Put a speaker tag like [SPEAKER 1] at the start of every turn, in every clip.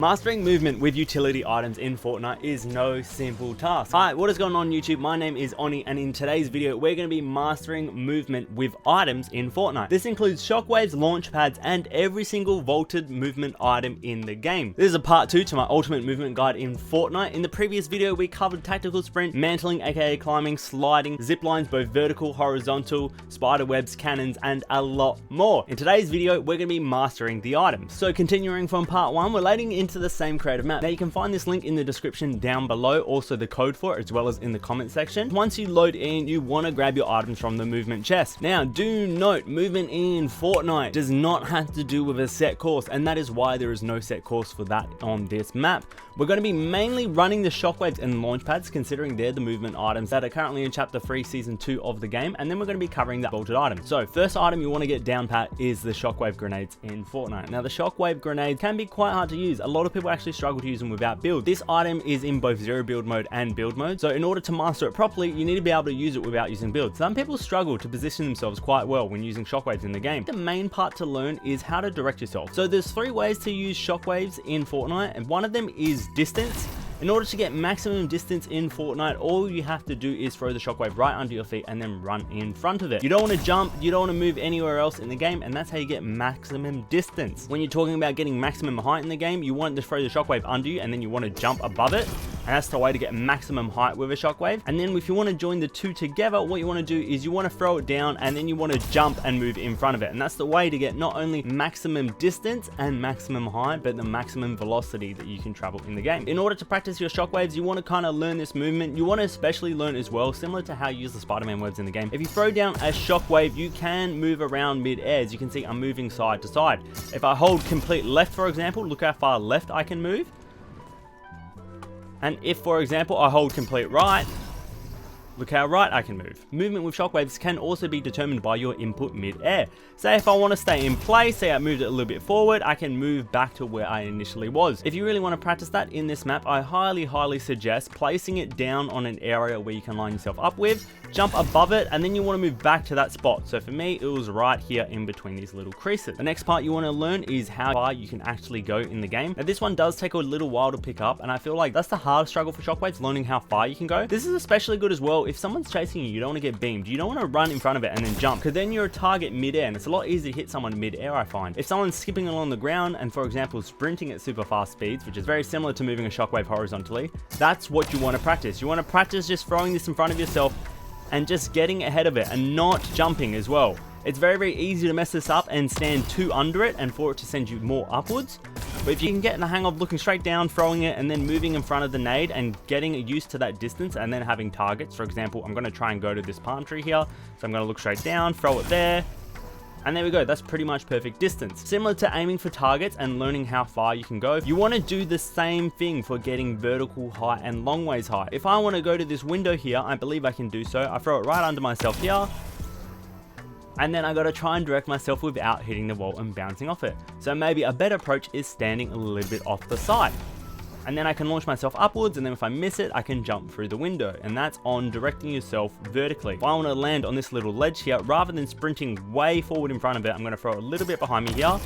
[SPEAKER 1] Mastering movement with utility items in Fortnite is no simple task. Hi, what is going on YouTube? My name is Onyi, and in today's video, we're going to be mastering movement with items in Fortnite. This includes shockwaves, launch pads, and every single vaulted movement item in the game. This is a part 2 to my ultimate movement guide in Fortnite. In the previous video, we covered tactical sprint, mantling, aka climbing, sliding, zip lines, both vertical, horizontal, spider webs, cannons, and a lot more. In today's video, we're going to be mastering the items. So continuing from part 1, we're leading into the same creative map. Now you can find this link in the description down below, also the code for it, as well as in the comment section. Once you load in, you want to grab your items from the movement chest. Now do note, movement in Fortnite does not have to do with a set course, and that is why there is no set course for that on this map. We're going to be mainly running the shockwaves and launch pads, considering they're the movement items that are currently in chapter 3 season 2 of the game, and then we're going to be covering the vaulted item. So first item you want to get down pat is the shockwave grenades in Fortnite. Now the shockwave grenades can be quite hard to use. A lot of people actually struggle to use them without build. This item is in both zero build mode and build mode, so in order to master it properly, you need to be able to use it without using build. Some people struggle to position themselves quite well when using shockwaves in the game. The main part to learn is how to direct yourself. So there's 3 ways to use shockwaves in Fortnite, and one of them is distance. In order to get maximum distance in Fortnite, all you have to do is throw the shockwave right under your feet and then run in front of it. You don't want to jump, you don't want to move anywhere else in the game, and that's how you get maximum distance. When you're talking about getting maximum height in the game, you want to throw the shockwave under you and then you want to jump above it. And that's the way to get maximum height with a shockwave. And then if you want to join the 2 together, what you want to do is you want to throw it down and then you want to jump and move in front of it. And that's the way to get not only maximum distance and maximum height, but the maximum velocity that you can travel in the game. In order to practice your shockwaves, you want to kind of learn this movement. You want to especially learn as well, similar to how you use the Spider-Man webs in the game. If you throw down a shockwave, you can move around mid-air. As you can see, I'm moving side to side. If I hold complete left, for example, look how far left I can move. And if, for example, I hold complete right, look how right I can move. Movement with shockwaves can also be determined by your input mid-air. Say if I want to stay in place, say I moved it a little bit forward, I can move back to where I initially was. If you really want to practice that in this map, I highly suggest placing it down on an area where you can line yourself up with, jump above it, and then you want to move back to that spot. So for me, it was right here in between these little creases. The next part you want to learn is how far you can actually go in the game. Now this one does take a little while to pick up, and I feel like that's the hard struggle for shockwaves, learning how far you can go. This is especially good as well if someone's chasing you, you don't want to get beamed. You don't want to run in front of it and then jump, because then you're a target mid-air, and it's a lot easier to hit someone mid-air, I find. If someone's skipping along the ground and, for example, sprinting at super fast speeds, which is very similar to moving a shockwave horizontally, that's what you want to practice. You want to practice just throwing this in front of yourself and just getting ahead of it and not jumping as well. It's very easy to mess this up and stand too under it and for it to send you more upwards. But if you can get in the hang of looking straight down, throwing it, and then moving in front of the nade and getting used to that distance and then having targets. For example, I'm going to try and go to this palm tree here. So I'm going to look straight down, throw it there. And there we go, that's pretty much perfect distance. Similar to aiming for targets and learning how far you can go, you want to do the same thing for getting vertical height and long ways height. If I want to go to this window here, I believe I can do so. I throw it right under myself here. And then I got to try and direct myself without hitting the wall and bouncing off it. So maybe a better approach is standing a little bit off the side. And then I can launch myself upwards, and then if I miss it, I can jump through the window. And that's on directing yourself vertically. If I want to land on this little ledge here, rather than sprinting way forward in front of it, I'm going to throw it a little bit behind me here.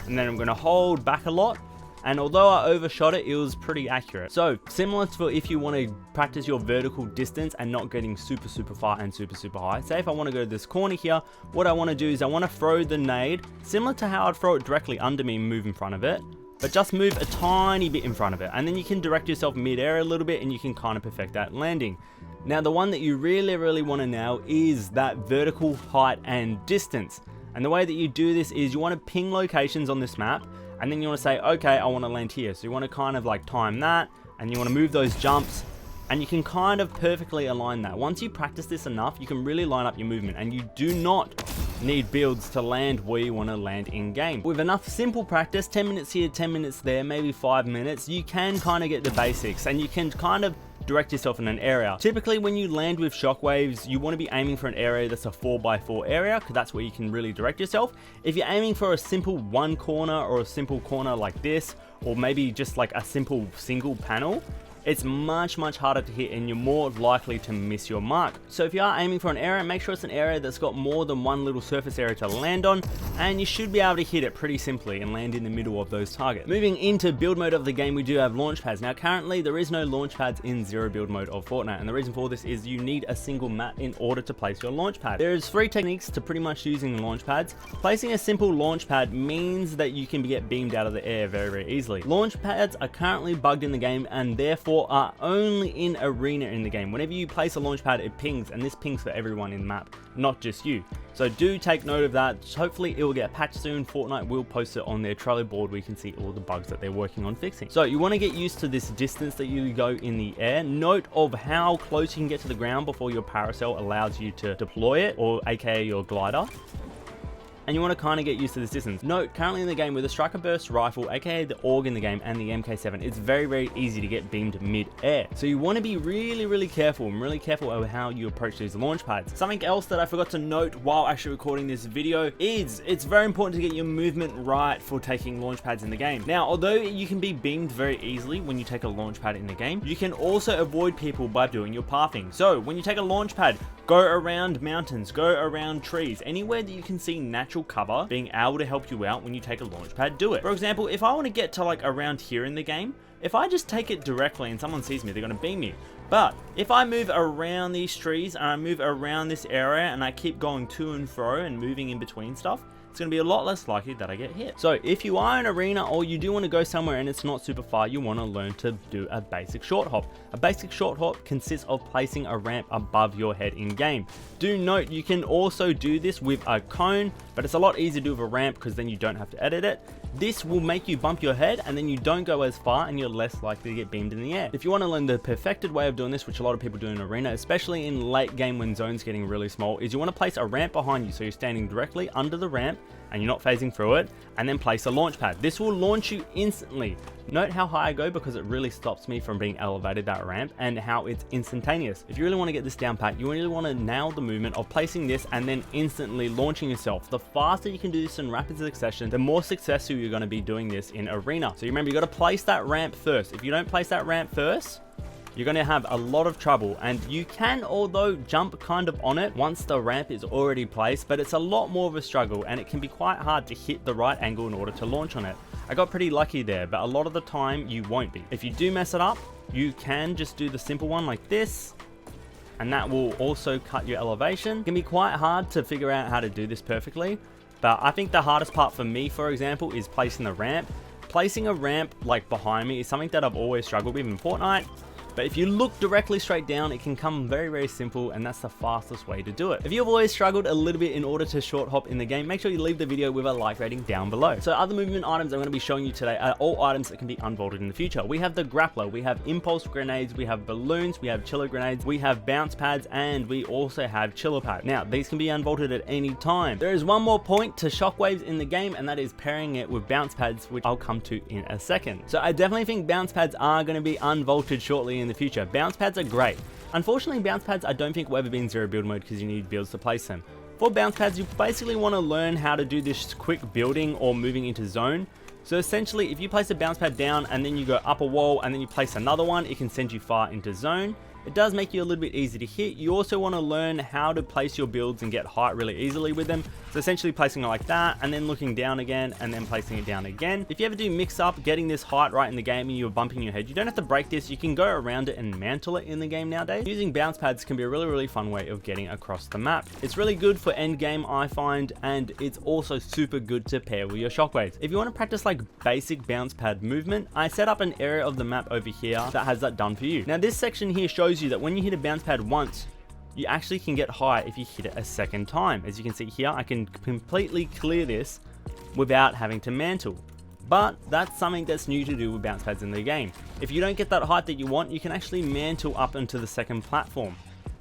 [SPEAKER 1] And then I'm going to hold back a lot. And although I overshot it, it was pretty accurate. So similar to if you want to practice your vertical distance and not getting super far and super high. Say if I want to go to this corner here, what I want to do is I want to throw the nade similar to how I'd throw it directly under me and move in front of it. But just move a tiny bit in front of it. And then you can direct yourself mid-air a little bit and you can kind of perfect that landing. Now the one that you really want to nail is that vertical height and distance. And the way that you do this is you want to ping locations on this map. And then you want to say, okay, I want to land here. So you want to kind of like time that, and you want to move those jumps, and you can kind of perfectly align that. Once you practice this enough, you can really line up your movement, and you do not need builds to land where you want to land in game. With enough simple practice, 10 minutes here, 10 minutes there, maybe 5 minutes, you can kind of get the basics, and you can kind of direct yourself in an area. Typically when you land with shockwaves, you want to be aiming for an area that's a 4x4 area, because that's where you can really direct yourself. If you're aiming for a simple one corner or a simple corner like this, or maybe just like a simple single panel, it's much harder to hit and you're more likely to miss your mark. So if you are aiming for an area, make sure it's an area that's got more than one little surface area to land on, and you should be able to hit it pretty simply and land in the middle of those targets. Moving into build mode of the game, we do have launch pads. Now currently there is no launch pads in zero build mode of Fortnite, and the reason for this is you need a single map in order to place your launch pad. There's 3 techniques to pretty much using launch pads. Placing a simple launch pad means that you can get beamed out of the air very easily. Launch pads are currently bugged in the game and therefore are only in arena in the game. Whenever you place a launch pad, it pings, and this pings for everyone in the map, not just you. So do take note of that. Hopefully it will get patched soon. Fortnite will post it on their Trello board where you can see all the bugs that they're working on fixing. So you want to get used to this distance that you go in the air. Note of how close you can get to the ground before your parasail allows you to deploy it, or aka your glider. And you want to kind of get used to this distance. Note, currently in the game with the striker burst rifle, aka the AUG in the game, and the MK7, it's very easy to get beamed mid-air. So you want to be really careful of how you approach these launch pads. Something else that I forgot to note while actually recording this video is it's very important to get your movement right for taking launch pads in the game. Now, although you can be beamed very easily when you take a launch pad in the game, you can also avoid people by doing your pathing. So when you take a launch pad, go around mountains, go around trees, anywhere that you can see natural cover being able to help you out when you take a launch pad, do it. For example, if I want to get to like around here in the game, if I just take it directly and someone sees me, they're going to beam me. But if I move around these trees and I move around this area and I keep going to and fro and moving in between stuff, it's going to be a lot less likely that I get hit. So if you are in an arena or you do want to go somewhere and it's not super far, you want to learn to do a basic short hop. A basic short hop consists of placing a ramp above your head in game. Do note you can also do this with a cone, but it's a lot easier to do with a ramp because then you don't have to edit it. This will make you bump your head and then you don't go as far and you're less likely to get beamed in the air. If you want to learn the perfected way of doing this, which a lot of people do in arena, especially in late game when zones getting really small, is you want to place a ramp behind you so you're standing directly under the ramp and you're not phasing through it, and then place a launch pad. This will launch you instantly. Note how high I go because it really stops me from being elevated that ramp, and how it's instantaneous. If you really want to get this down pat, you really want to nail the movement of placing this and then instantly launching yourself. The faster you can do this in rapid succession, the more successful you're going to be doing this in arena. So remember, you got to place that ramp first. If you don't place that ramp first, you're going to have a lot of trouble, and you can although jump kind of on it once the ramp is already placed, but it's a lot more of a struggle and it can be quite hard to hit the right angle in order to launch on it. I got pretty lucky there, but a lot of the time you won't be. If you do mess it up, you can just do the simple one like this, and that will also cut your elevation. It can be quite hard to figure out how to do this perfectly, but I think the hardest part for me, for example, is placing the ramp. Placing a ramp like behind me is something that I've always struggled with in Fortnite. But if you look directly straight down, it can come very simple, and that's the fastest way to do it. If you've always struggled a little bit in order to short hop in the game, make sure you leave the video with a like rating down below. So other movement items I'm going to be showing you today are all items that can be unvaulted in the future. We have the Grappler, we have impulse grenades, we have balloons, we have chiller grenades, we have bounce pads, and we also have chiller pad. Now these can be unvaulted at any time. There is one more point to shockwaves in the game, and that is pairing it with bounce pads, which I'll come to in a second. So I definitely think bounce pads are going to be unvaulted shortly in the future. Bounce pads are great. Unfortunately, bounce pads I don't think will ever be in zero build mode because you need builds to place them. For bounce pads, you basically want to learn how to do this quick building or moving into zone. So essentially, if you place a bounce pad down and then you go up a wall and then you place another one, it can send you far into zone. It does make you a little bit easy to hit. You also want to learn how to place your builds and get height really easily with them. So essentially placing it like that and then looking down again and then placing it down again. If you ever do mix up getting this height right in the game and you're bumping your head, you don't have to break this. You can go around it and mantle it in the game nowadays. Using bounce pads can be a really fun way of getting across the map. It's really good for end game, I find, and it's also super good to pair with your shockwaves. If you want to practice like basic bounce pad movement, I set up an area of the map over here that has that done for you. Now this section here shows you that when you hit a bounce pad once, you actually can get high if you hit it a second time. As you can see here, I can completely clear this without having to mantle. But that's something that's new to do with bounce pads in the game. If you don't get that height that you want, you can actually mantle up into the second platform.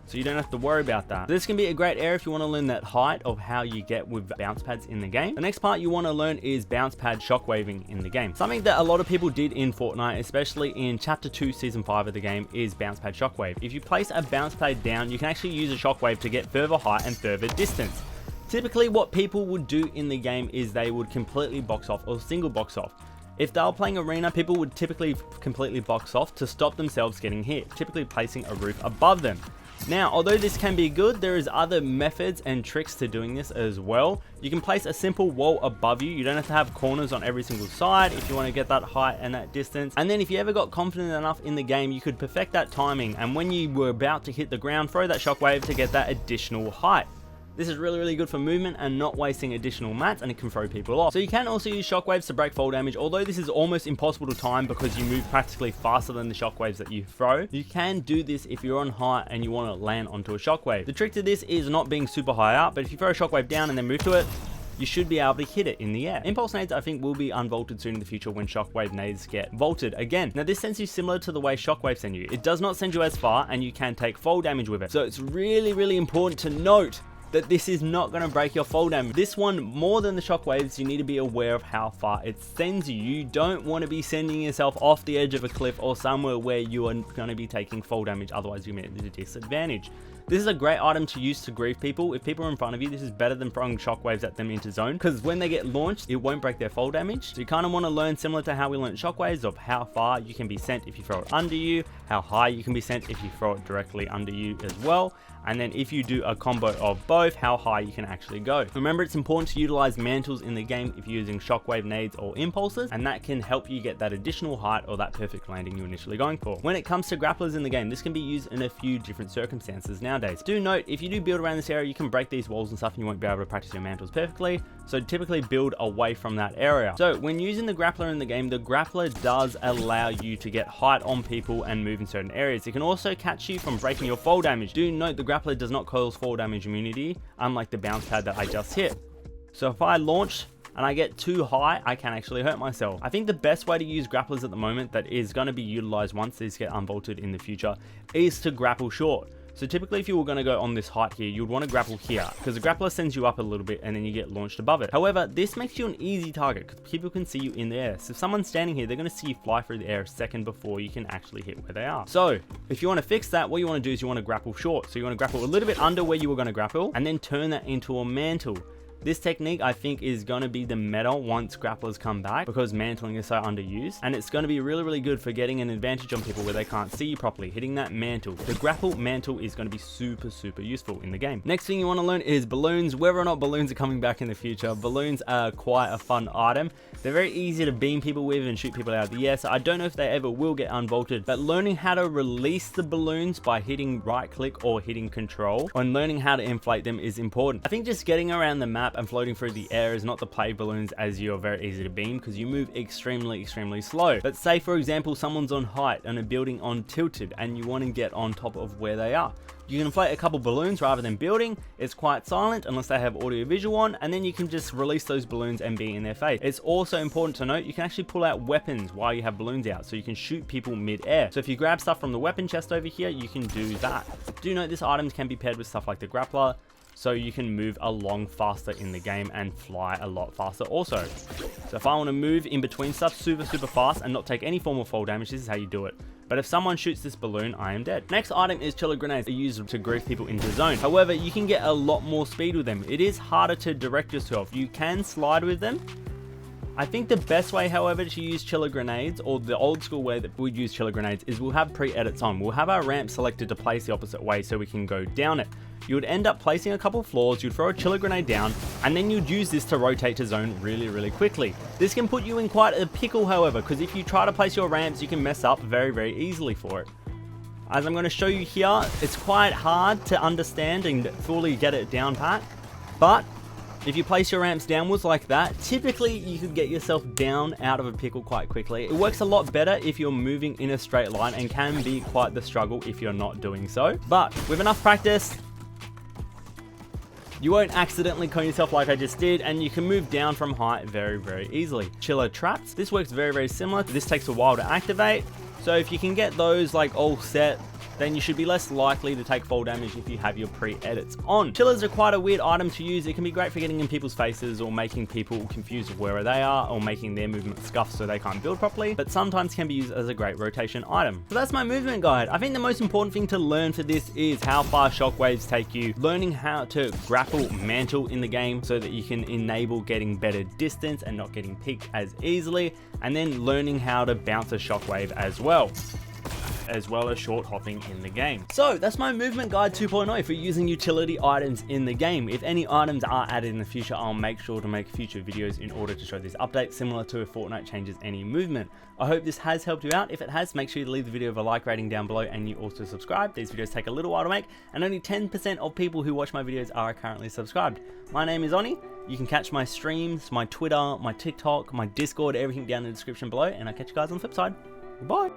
[SPEAKER 1] So you don't have to worry about that. This can be a great area if you want to learn that height of how you get with bounce pads in the game. The next part you want to learn is bounce pad shockwaving in the game. Something that a lot of people did in Fortnite, especially in Chapter 2, Season 5 of the game, is bounce pad shockwave. If you place a bounce pad down, you can actually use a shockwave to get further height and further distance. Typically what people would do in the game is they would completely box off or single box off. If they were playing arena, people would typically completely box off to stop themselves getting hit, typically placing a roof above them. Now, although this can be good, there is other methods and tricks to doing this as well. You can place a simple wall above you. You don't have to have corners on every single side if you want to get that height and that distance. And then if you ever got confident enough in the game, you could perfect that timing. And when you were about to hit the ground, throw that shockwave to get that additional height. This is really, really good for movement and not wasting additional mats, and it can throw people off. So you can also use shockwaves to break fall damage, although this is almost impossible to time because you move practically faster than the shockwaves that you throw. You can do this if you're on height and you want to land onto a shockwave. The trick to this is not being super high up, but if you throw a shockwave down and then move to it, you should be able to hit it in the air. Impulse nades, I think, will be unvaulted soon in the future when shockwave nades get vaulted again. Now, this sends you similar to the way shockwaves send you. It does not send you as far, and you can take fall damage with it. So it's really, really important to note that this is not going to break your fall damage. This one, more than the shockwaves, you need to be aware of how far it sends you. You don't want to be sending yourself off the edge of a cliff or somewhere where you are going to be taking fall damage, otherwise you're at a disadvantage. This is a great item to use to grief people. If people are in front of you, this is better than throwing shockwaves at them into zone, because when they get launched, it won't break their fall damage. So you kind of want to learn similar to how we learned shockwaves, of how far you can be sent if you throw it under you, how high you can be sent if you throw it directly under you as well. And then if you do a combo of both, how high you can actually go. Remember, it's important to utilize mantles in the game if you're using shockwave nades or impulses, and that can help you get that additional height or that perfect landing you're initially going for. When it comes to grapplers in the game, this can be used in a few different circumstances nowadays. Do note, if you do build around this area, you can break these walls and stuff and you won't be able to practice your mantles perfectly. So typically build away from that area. So when using the grappler in the game, the grappler does allow you to get height on people and move in certain areas. It can also catch you from breaking your fall damage. Do note, the grappler does not cause fall damage immunity, unlike the bounce pad that I just hit. So if I launch and I get too high, I can actually hurt myself. I think the best way to use grapplers at the moment, that is going to be utilized once these get unvaulted in the future, is to grapple short. So typically if you were going to go on this height here, you'd want to grapple here, because the grappler sends you up a little bit and then you get launched above it. However, this makes you an easy target because people can see you in the air. So if someone's standing here, they're going to see you fly through the air a second before you can actually hit where they are. So if you want to fix that, what you want to do is you want to grapple short. So you want to grapple a little bit under where you were going to grapple and then turn that into a mantle. This technique, I think, is going to be the meta once grapplers come back, because mantling is so underused, and it's going to be really, really good for getting an advantage on people where they can't see you properly, hitting that mantle. The grapple mantle is going to be super, super useful in the game. Next thing you want to learn is balloons. Whether or not balloons are coming back in the future, balloons are quite a fun item. They're very easy to beam people with and shoot people out of the air, so I don't know if they ever will get unvaulted, but learning how to release the balloons by hitting right click or hitting control and learning how to inflate them is important. I think just getting around the map and floating through the air is not to play balloons, as you're very easy to beam because you move extremely, extremely slow. But say for example someone's on height and a building on tilted and you want to get on top of where they are. You can inflate a couple balloons rather than building. It's quite silent unless they have audio visual on, and then you can just release those balloons and be in their face. It's also important to note you can actually pull out weapons while you have balloons out, so you can shoot people mid-air. So if you grab stuff from the weapon chest over here, you can do that. Do note this item can be paired with stuff like the grappler, so you can move along faster in the game and fly a lot faster also. So if I want to move in between stuff super, super fast and not take any form of fall damage, this is how you do it. But if someone shoots this balloon, I am dead. Next item is chiller grenades. They're used to grief people into zone. However, you can get a lot more speed with them. It is harder to direct yourself. You can slide with them. I think the best way, however, to use chiller grenades, or the old school way that we'd use chiller grenades, is we'll have pre-edits on. We'll have our ramp selected to place the opposite way so we can go down it. You would end up placing a couple floors, you'd throw a chiller grenade down, and then you'd use this to rotate to zone really, really quickly. This can put you in quite a pickle, however, because if you try to place your ramps, you can mess up very, very easily for it. As I'm going to show you here, it's quite hard to understand and fully get it down pat, but if you place your ramps downwards like that, typically you could get yourself down out of a pickle quite quickly. It works a lot better if you're moving in a straight line and can be quite the struggle if you're not doing so. But with enough practice, you won't accidentally cone yourself like I just did, and you can move down from height very, very easily. Chiller traps. This works very, very similar. This takes a while to activate. So if you can get those like all set then you should be less likely to take fall damage if you have your pre-edits on. Chillers are quite a weird item to use. It can be great for getting in people's faces or making people confused of where they are or making their movement scuffed so they can't build properly, but sometimes can be used as a great rotation item. So that's my movement guide. I think the most important thing to learn for this is how far shockwaves take you, learning how to grapple Mantle in the game so that you can enable getting better distance and not getting picked as easily, and then learning how to bounce a shockwave as well as short hopping in the game. So that's my movement guide 2.0 for using utility items in the game. If any items are added in the future, I'll make sure to make future videos in order to show these updates, similar to if Fortnite changes any movement. I hope this has helped you out. If it has, make sure you leave the video a like rating down below, and you also subscribe. These videos take a little while to make, and only 10% of people who watch my videos are currently subscribed. My name is Onyi. You can catch my streams, my Twitter, my TikTok, my Discord, everything down in the description below, and I'll catch you guys on the flip side. Goodbye.